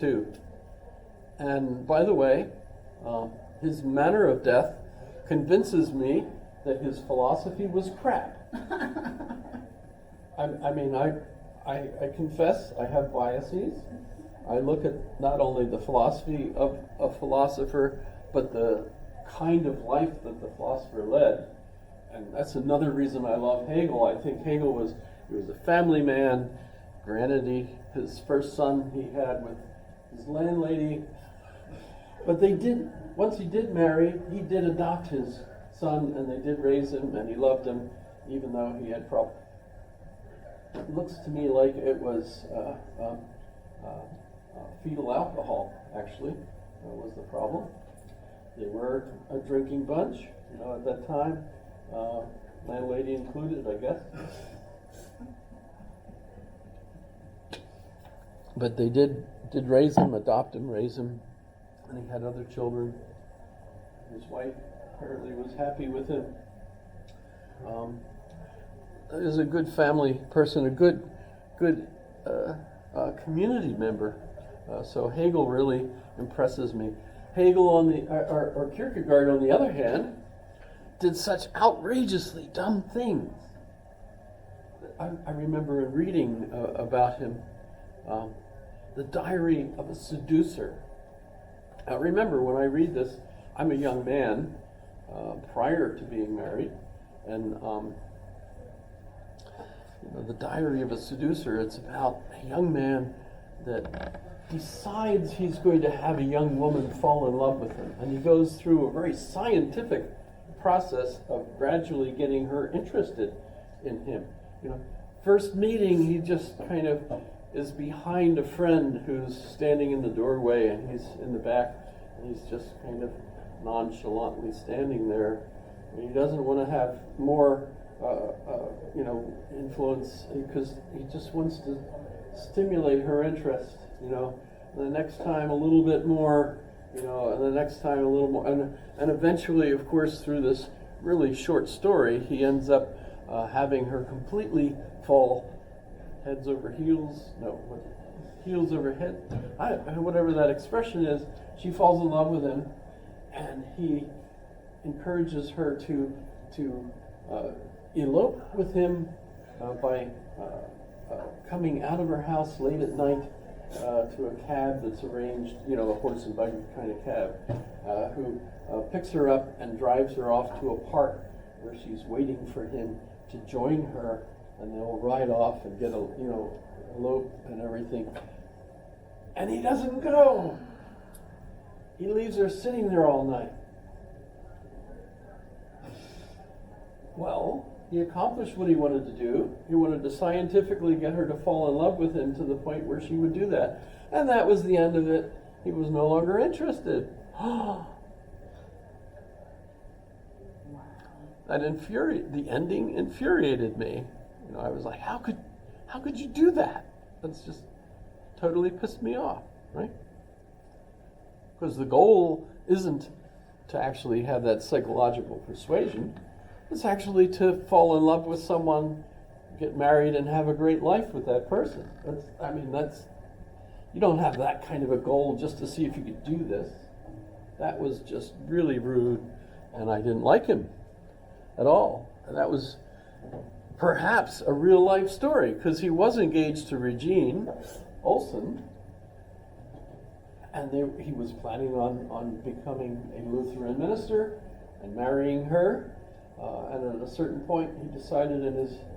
too. And by the way, his manner of death convinces me that his philosophy was crap. I confess I have biases. I look at not only the philosophy of a philosopher, but the kind of life that the philosopher led. And that's another reason I love Hegel. I think Hegel was a family man. Granted, his first son he had with his landlady, but once he did marry, he did adopt his son, and they did raise him, and he loved him, even though he had problems. It looks to me like it was fetal alcohol, actually, was the problem. They were a drinking bunch, at that time, landlady included, I guess. But they did raise him, adopt him, raise him, and he had other children. His wife apparently was happy with him. He was a good family person, a good community member. So Hegel really impresses me. Hegel or Kierkegaard, on the other hand, did such outrageously dumb things. I remember reading about him, The Diary of a Seducer. Now remember, when I read this, I'm a young man prior to being married, and The Diary of a Seducer, it's about a young man that decides he's going to have a young woman fall in love with him, and he goes through a very scientific process of gradually getting her interested in him. First meeting, he just kind of is behind a friend who's standing in the doorway, and he's in the back, and he's just kind of nonchalantly standing there. And he doesn't want to have more influence, because he just wants to stimulate her interest, and the next time a little bit more, and the next time a little more, and eventually, of course, through this really short story, he ends up having her completely fall heads over heels, heels over head, whatever that expression is. She falls in love with him, and he encourages her to elope with him by coming out of her house late at night to a cab that's arranged, a horse and buggy kind of cab, who picks her up and drives her off to a park where she's waiting for him to join her, and they'll ride off and get elope and everything. And he doesn't go. He leaves her sitting there all night. Well, he accomplished what he wanted to do. He wanted to scientifically get her to fall in love with him to the point where she would do that. And that was the end of it. He was no longer interested. The ending infuriated me. I was like, how could you do that? That's just totally pissed me off, right? Because the goal isn't to actually have that psychological persuasion. It's actually to fall in love with someone, get married, and have a great life with that person. You don't have that kind of a goal just to see if you could do this. That was just really rude, and I didn't like him at all. And that was perhaps a real life story, because he was engaged to Regine Olsen, and he was planning on becoming a Lutheran minister and marrying her. And at a certain point, he decided in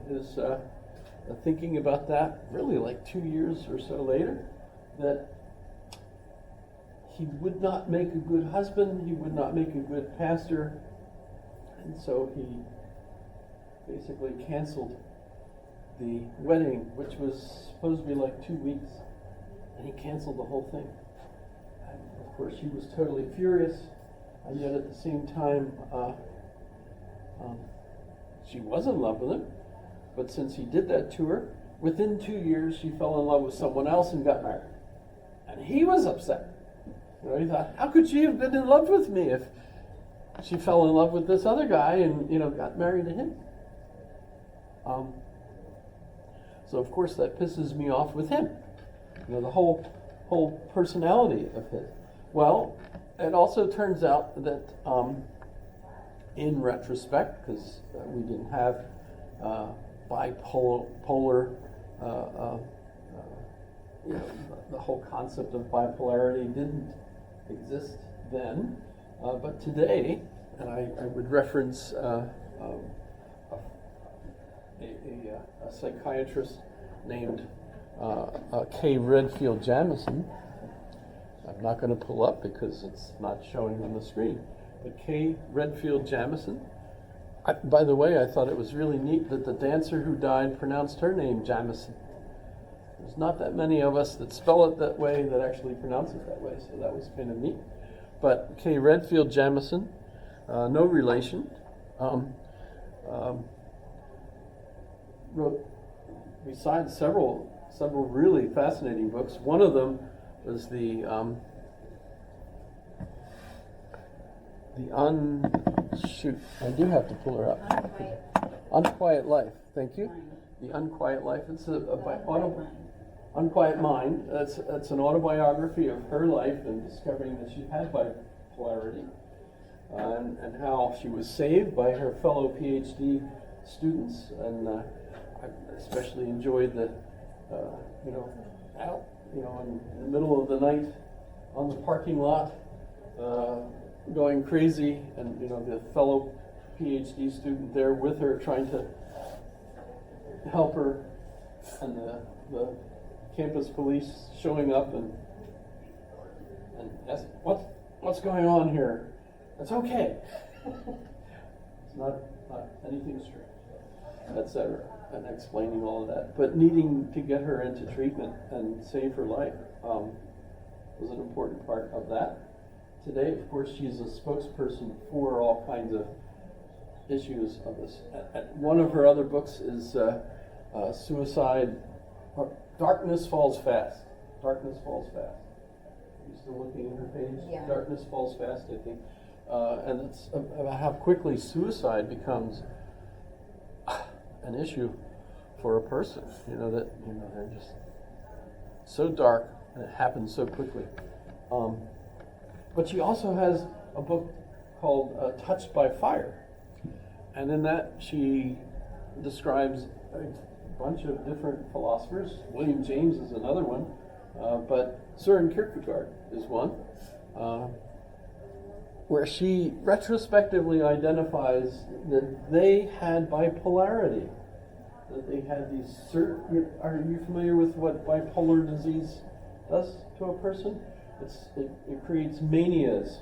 his thinking about that, really like 2 years or so later, that he would not make a good husband, he would not make a good pastor, and so he basically canceled the wedding, which was supposed to be like 2 weeks, and he canceled the whole thing. And of course, she was totally furious, and yet at the same time, she was in love with him. But since he did that to her, within 2 years, she fell in love with someone else and got married. And he was upset. He thought, how could she have been in love with me if she fell in love with this other guy and got married to him? So of course that pisses me off with him. The whole whole personality of his. Well, it also turns out that in retrospect, because we didn't have bipolar, the whole concept of bipolarity didn't exist then, but today, and I would reference a psychiatrist named Kay Redfield Jamison. I'm not going to pull up because it's not showing on the screen. But Kay Redfield Jamison. By the way, I thought it was really neat that the dancer who died pronounced her name Jamison. There's not that many of us that spell it that way that actually pronounce it that way, so that was kind of neat. But Kay Redfield Jamison, no relation, wrote, besides several really fascinating books. One of them was I do have to pull her up. Unquiet Life. Thank you. The Unquiet Life. It's Unquiet Mind. That's an autobiography of her life and discovering that she had bipolarity, and how she was saved by her fellow PhD students. And I especially enjoyed that, out, in the middle of the night on the parking lot, going crazy, and the fellow PhD student there with her trying to help her, and the campus police showing up and asking, what's going on here? It's okay. It's not anything strange, etc. And explaining all of that, but needing to get her into treatment and save her life was an important part of that. Today, of course, she's a spokesperson for all kinds of issues of this. One of her other books is Suicide, Darkness Falls Fast. Darkness Falls Fast. Are you still looking at her page? Yeah. Darkness Falls Fast, I think. And it's about how quickly suicide becomes an issue for a person. They're just so dark and it happens so quickly. But she also has a book called Touched by Fire. And in that she describes a bunch of different philosophers. William James is another one, but Søren Kierkegaard is one, where she retrospectively identifies that they had bipolarity, that they had these certain... Are you familiar with what bipolar disease does to a person? It creates manias.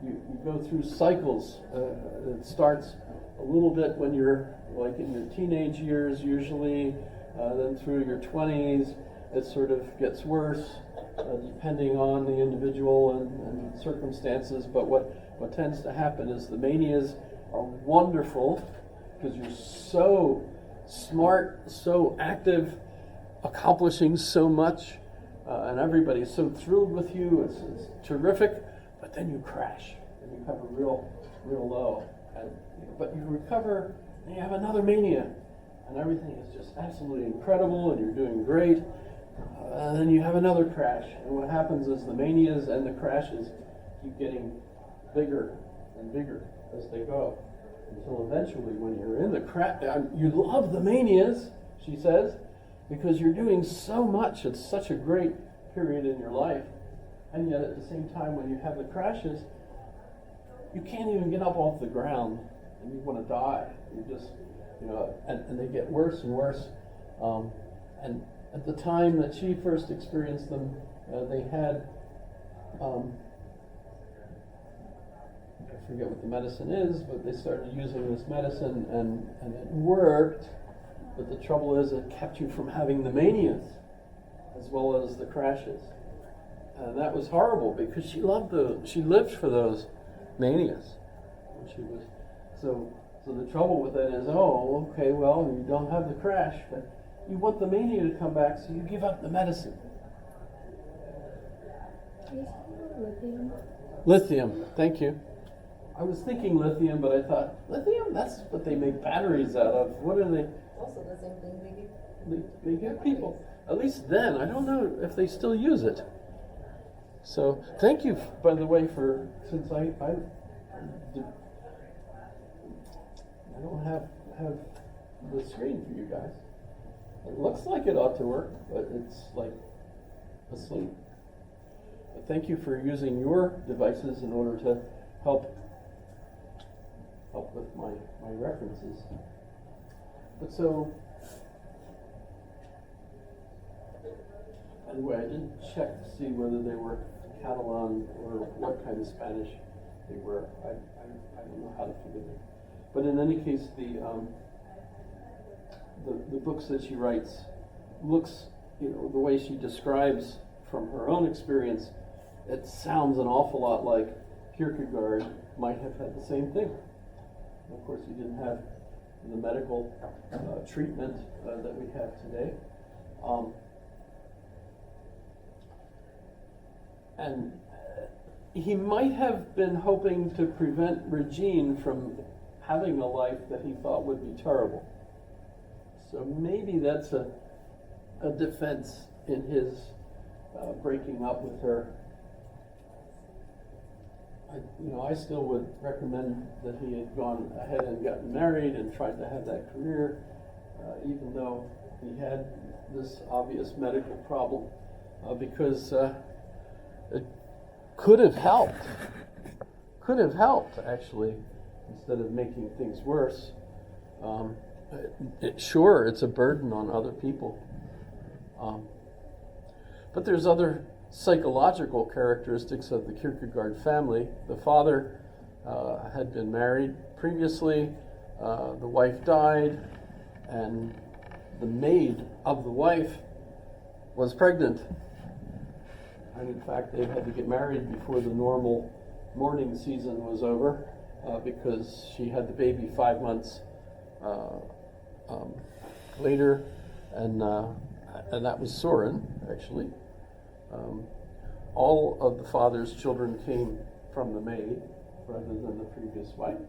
You go through cycles. It starts a little bit when you're like in your teenage years usually, then through your 20s it sort of gets worse depending on the individual and circumstances. But what tends to happen is the manias are wonderful because you're so smart, so active, accomplishing so much, and everybody's so thrilled with you. It's terrific, but then you crash and you have a real low. But you recover and you have another mania, and everything is just absolutely incredible and you're doing great. And then you have another crash, and what happens is the manias and the crashes keep getting bigger and bigger as they go, until eventually when you're in the crash, you love the manias, she says, because you're doing so much. It's such a great period in your life, and yet at the same time when you have the crashes, you can't even get up off the ground and you want to die. You just, and they get worse and worse. And at the time that she first experienced them, they had, I forget what the medicine is, but they started using this medicine and it worked. But the trouble is it kept you from having the manias as well as the crashes. And that was horrible because she lived for those manias. And so the trouble with it is, okay, well, you don't have the crash, but you want the mania to come back, so you give up the medicine. Lithium? Lithium, thank you. I was thinking lithium, but I thought, lithium? That's what they make batteries out of. What are they? Also the same thing they give. They give people. At least then, I don't know if they still use it. So thank you, by the way, for, since I don't have the screen for you guys. It looks like it ought to work, but it's like asleep. But thank you for using your devices in order to help with my references. But so, anyway, I didn't check to see whether they were Catalan or what kind of Spanish they were. I don't know how to figure that. But in any case, the books that she writes looks, the way she describes from her own experience, it sounds an awful lot like Kierkegaard might have had the same thing. And of course, he didn't have the medical treatment that we have today. And he might have been hoping to prevent Regine from having a life that he thought would be terrible. So maybe that's a defense in his breaking up with her. I still would recommend that he had gone ahead and gotten married and tried to have that career, even though he had this obvious medical problem, because it could have helped. Could have helped, actually, instead of making things worse. Sure, it's a burden on other people. But there's other psychological characteristics of the Kierkegaard family. The father had been married previously, the wife died, and the maid of the wife was pregnant. And in fact, they had to get married before the normal mourning season was over, because she had the baby 5 months later, and that was Soren, actually. All of the father's children came from the maid rather than the previous wife.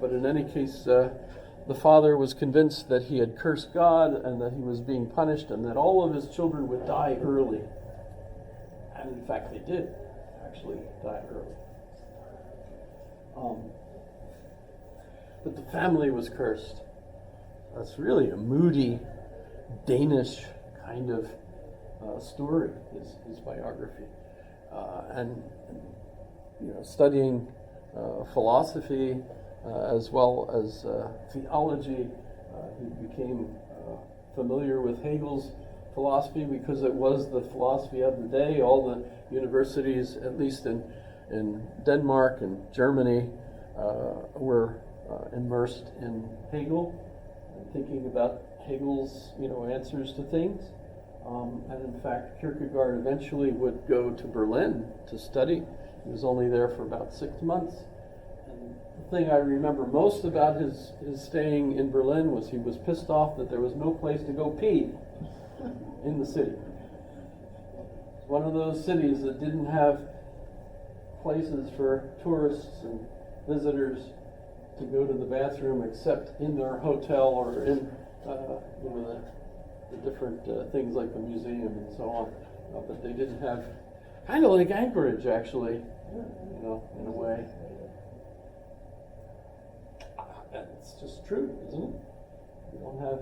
But in any case, the father was convinced that he had cursed God and that he was being punished and that all of his children would die early. And in fact, they did actually die early. But the family was cursed. That's really a moody, Danish kind of story, his biography. And studying philosophy as well as theology, he became familiar with Hegel's philosophy because it was the philosophy of the day. All the universities, at least in Denmark and Germany, were immersed in Hegel and thinking about Hegel's answers to things. And in fact, Kierkegaard eventually would go to Berlin to study. He was only there for about 6 months. And the thing I remember most about his staying in Berlin was he was pissed off that there was no place to go pee in the city. It's one of those cities that didn't have places for tourists and visitors to go to the bathroom except in their hotel or in the different things like the museum and so on. But they didn't have, kind of like Anchorage actually, in a way. It's just true, isn't it? We don't have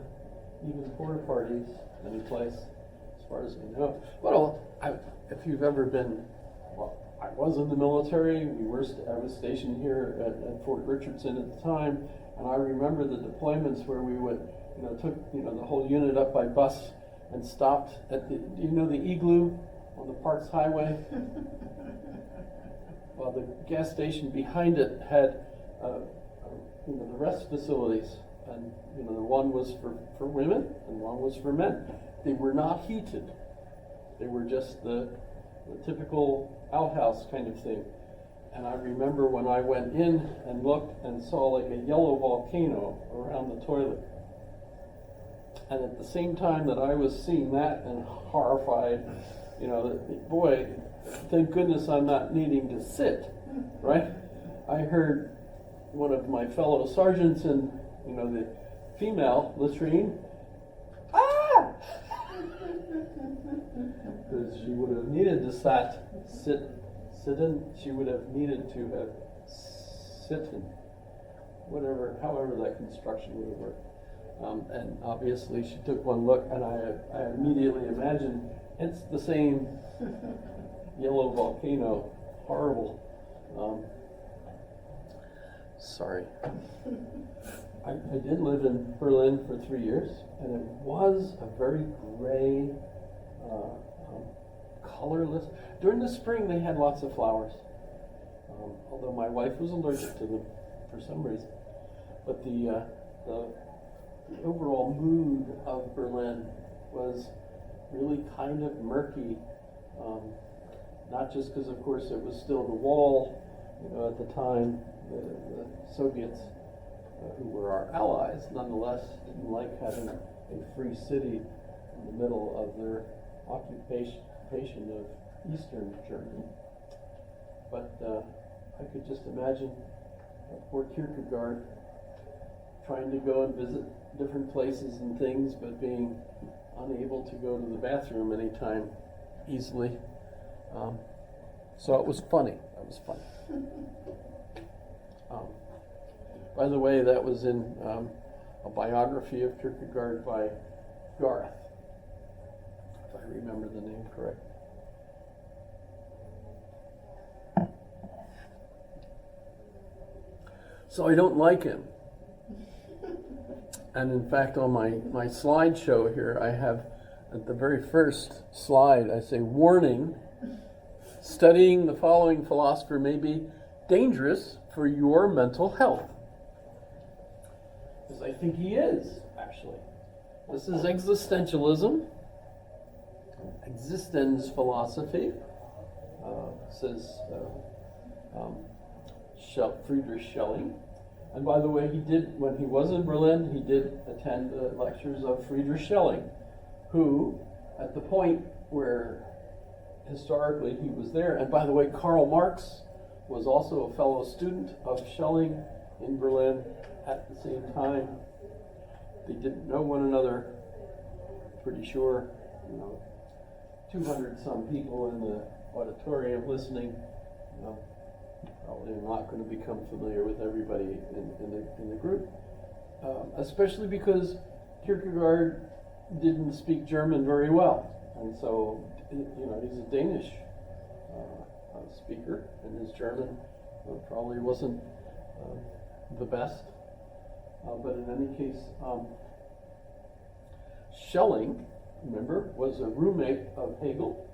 even porta parties any place, as far as we know. Well, if you've ever been, I was in the military. I was stationed here at Fort Richardson at the time, and I remember the deployments where we would, took the whole unit up by bus and stopped at the Igloo on the Parks Highway. Well, the gas station behind it had the rest facilities, and the one was for women and one was for men. They were not heated. They were just the typical outhouse kind of thing. And I remember when I went in and looked and saw like a yellow volcano around the toilet. And at the same time that I was seeing that and horrified, boy, thank goodness I'm not needing to sit, right? I heard one of my fellow sergeants in, the female latrine, because because she would have needed to sit in, she would have needed to have sit in, however that construction would have worked. And obviously she took one look, and I immediately imagined it's the same yellow volcano. Horrible. Sorry. I did live in Berlin for 3 years, and it was a very gray, colorless. During the spring, they had lots of flowers, although my wife was allergic to them for some reason. But the overall mood of Berlin was really kind of murky, not just because, of course, it was still the wall, at the time, the Soviets, who were our allies, nonetheless didn't like having a free city in the middle of their occupation of Eastern Germany. But I could just imagine poor Kierkegaard trying to go and visit different places and things, but being unable to go to the bathroom anytime easily. So it was funny. That was funny. By the way, that was in a biography of Kierkegaard by Garth, if I remember the name correct. So I don't like him. And in fact, on my slideshow here, I have at the very first slide, I say, warning, studying the following philosopher may be dangerous for your mental health. Because I think he is, actually. This is existentialism, existence philosophy, says Friedrich Schelling. And by the way, when he was in Berlin, he did attend the lectures of Friedrich Schelling, who, at the point where historically he was there, and by the way, Karl Marx was also a fellow student of Schelling in Berlin at the same time. They didn't know one another, pretty sure, 200 some people in the auditorium listening, probably not going to become familiar with everybody in the group, especially because Kierkegaard didn't speak German very well, and so he's a Danish speaker, and his German probably wasn't the best. But in any case, Schelling, remember, was a roommate of Hegel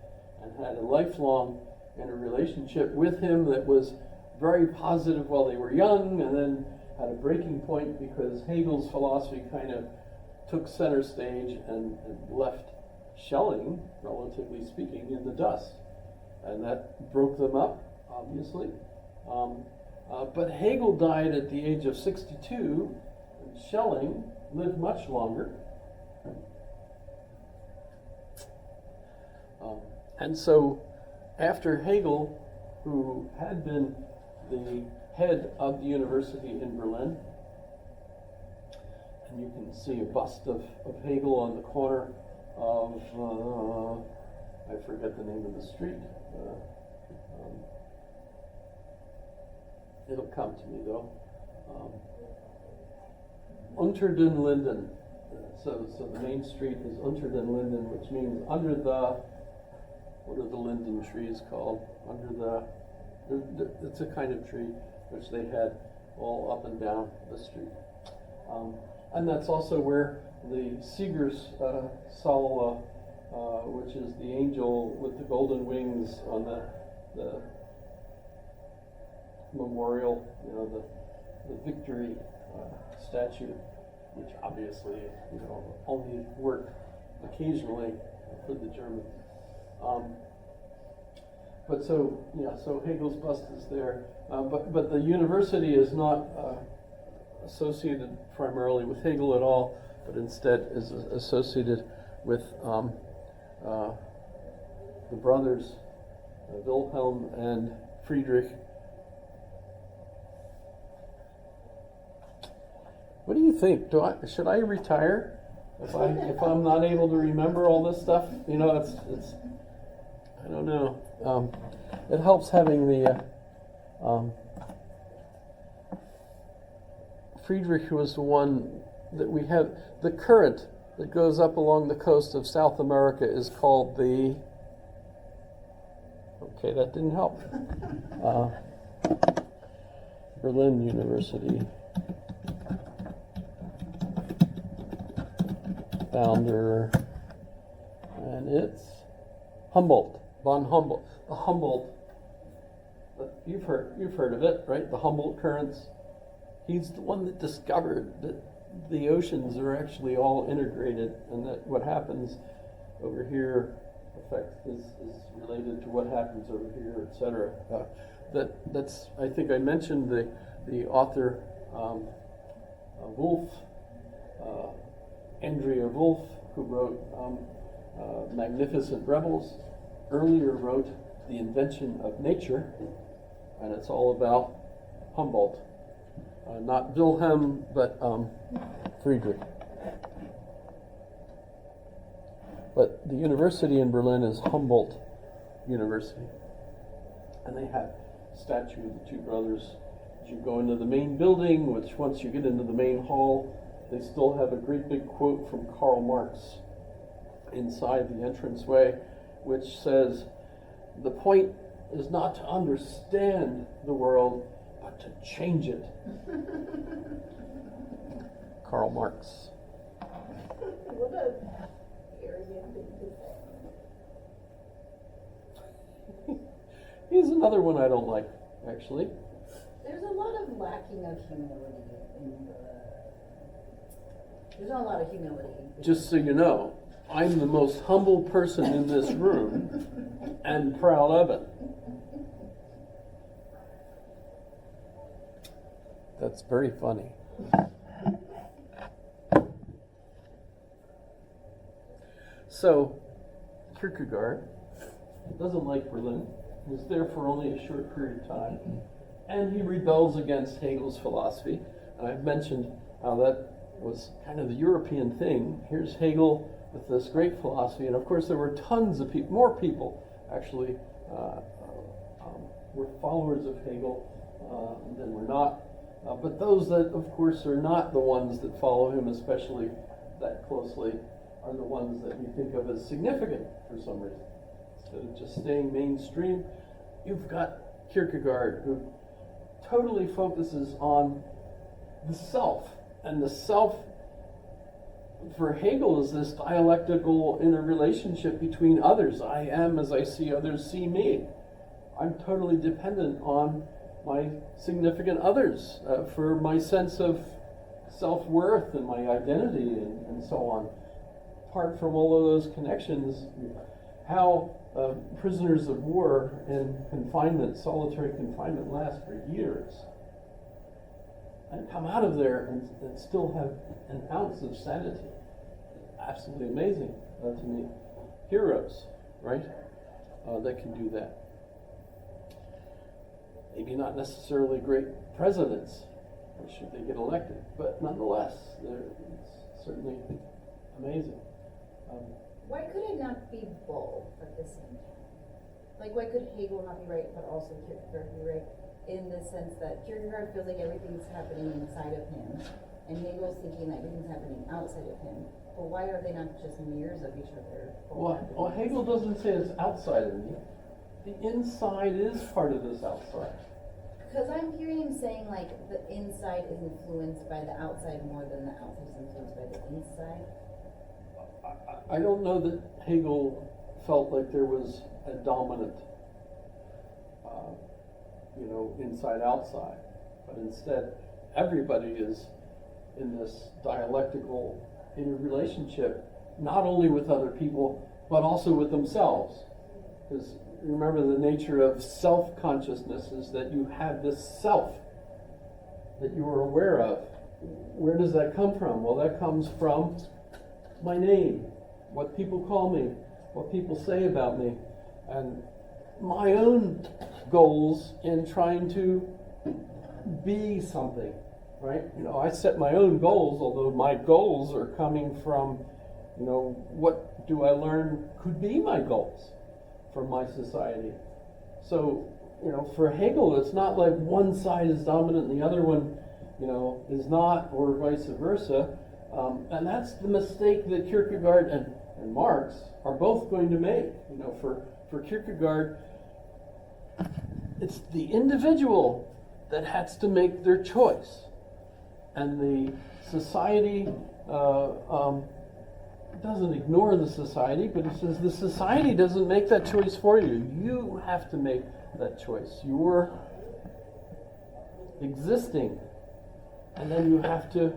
and had a lifelong interrelationship with him that was very positive while they were young, and then had a breaking point because Hegel's philosophy kind of took center stage and left Schelling, relatively speaking, in the dust. And that broke them up, obviously. But Hegel died at the age of 62, and Schelling lived much longer. And so, after Hegel, who had been the head of the university in Berlin, and you can see a bust of Hegel on the corner of, I forget the name of the street. It'll come to me though. Unter den Linden. So the main street is Unter den Linden, which means under the, what are the linden trees called? It's a kind of tree which they had all up and down the street. And that's also where the Siegers Sala, which is the angel with the golden wings on the memorial, the victory statue, which obviously, only worked occasionally for the Germans. But so Hegel's bust is there. But the university is not associated primarily with Hegel at all, but instead is associated with the brothers Wilhelm and Friedrich. What do you think? Should I retire if I'm not able to remember all this stuff? I don't know. It helps having the Friedrich was the one that we have. The current that goes up along the coast of South America is called the. Okay, that didn't help. Berlin University founder, and it's Humboldt, von Humboldt. The Humboldt. You've heard of it, right? The Humboldt currents. He's the one that discovered that the oceans are actually all integrated, and that what happens over here is related to what happens over here, etc. That's I think I mentioned the author Wolff, Andrea Wolff, who wrote Magnificent Rebels, earlier wrote The Invention of Nature, and it's all about Humboldt. Not Wilhelm, but Friedrich. But the university in Berlin is Humboldt University. And they have a statue of the two brothers. As you go into the main building, which once you get into the main hall, they still have a great big quote from Karl Marx inside the entranceway, which says, "The point is not to understand the world, but to change it." Karl Marx. What a arrogant thing to say. He's another one I don't like, actually. There's a lot of lacking of humility in the. There's not a lot of humility. Just so you know, I'm the most humble person in this room and proud of it. That's very funny. So, Kierkegaard doesn't like Berlin. He was there for only a short period of time. And he rebels against Hegel's philosophy. And I've mentioned how that was kind of the European thing. Here's Hegel with this great philosophy. And of course, there were tons of people, more people actually, were followers of Hegel than were not. But those that, of course, are not the ones that follow him, especially that closely, are the ones that we think of as significant for some reason. Instead of just staying mainstream, you've got Kierkegaard, who totally focuses on the self. And the self, for Hegel, is this dialectical interrelationship between others. I am as I see others see me. I'm totally dependent on my significant others for my sense of self-worth and my identity and so on. Apart from all of those connections, how prisoners of war in confinement, solitary confinement, last for years and come out of there and still have an ounce of sanity. Absolutely amazing to me. Heroes, right, that can do that. Maybe not necessarily great presidents, should they get elected, but nonetheless, it's certainly amazing. Why could it not be both at the same time? Like, why could Hegel not be right, but also Kierkegaard be right? In the sense that Kierkegaard feels like everything's happening inside of him, and Hegel's thinking that everything's happening outside of him. But why are they not just mirrors of each other? Well, Hegel doesn't say it's outside of me. The inside is part of this outside. Because I'm hearing him saying, like, the inside is influenced by the outside more than the outside is influenced by the inside. I don't know that Hegel felt like there was a dominant, inside outside, but instead everybody is in this dialectical interrelationship, not only with other people, but also with themselves. Because remember, the nature of self-consciousness is that you have this self that you are aware of. Where does that come from? Well, that comes from my name, what people call me, what people say about me, and my own goals in trying to be something, right? I set my own goals, although my goals are coming from, what do I learn could be my goals? from my society. So, for Hegel, it's not like one side is dominant and the other one, is not, or vice versa. And that's the mistake that Kierkegaard and Marx are both going to make. For Kierkegaard, it's the individual that has to make their choice. And the society doesn't ignore the society, but he says the society doesn't make that choice for you. You have to make that choice. You're existing, and then you have to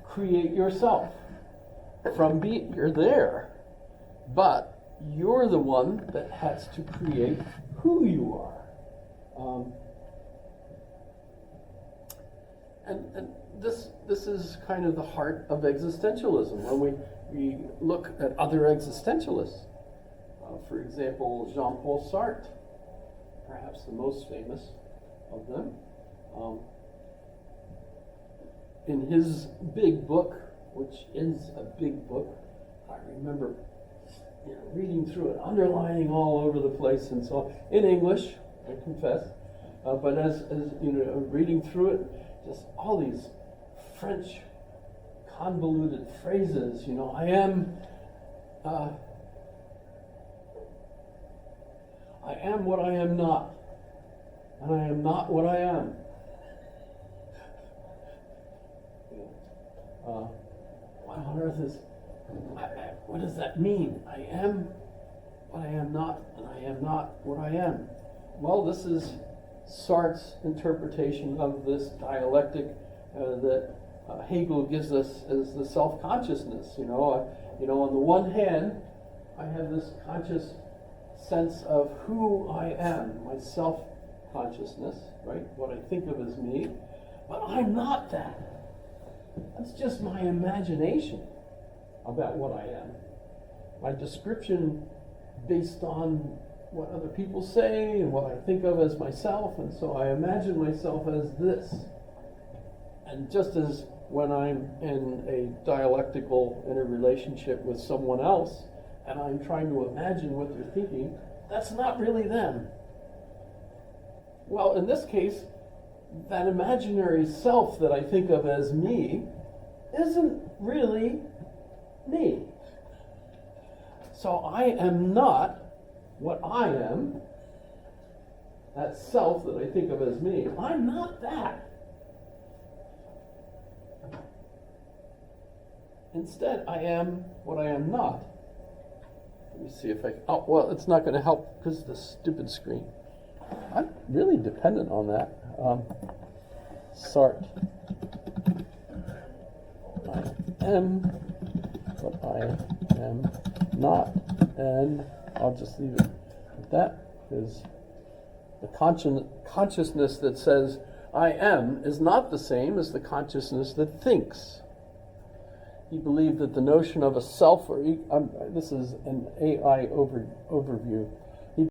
create yourself. You're there, but you're the one that has to create who you are. And this is kind of the heart of existentialism. When we look at other existentialists, for example, Jean-Paul Sartre, perhaps the most famous of them, in his big book, which is a big book, I remember reading through it, underlining all over the place and so on, in English, I confess, but as reading through it, just all these French convoluted phrases, I am what I am not, and I am not what I am. What on earth what does that mean? I am what I am not, and I am not what I am. Well, this is Sartre's interpretation of this dialectic that Hegel gives us as the self-consciousness. On the one hand, I have this conscious sense of who I am, my self-consciousness, right? What I think of as me, but I'm not that. That's just my imagination about what I am. My description based on what other people say and what I think of as myself, and so I imagine myself as this. And just as when I'm in a dialectical interrelationship with someone else, and I'm trying to imagine what they're thinking, that's not really them. Well, in this case, that imaginary self that I think of as me isn't really me. So I am not what I am, that self that I think of as me. I'm not that. Instead, I am what I am not. Let me see if well, it's not going to help because of the stupid screen. I'm really dependent on that. Sartre. I am what I am not, and I'll just leave it at that, because the consciousness that says I am is not the same as the consciousness that thinks. He believed that the notion of a self, this is an AI overview,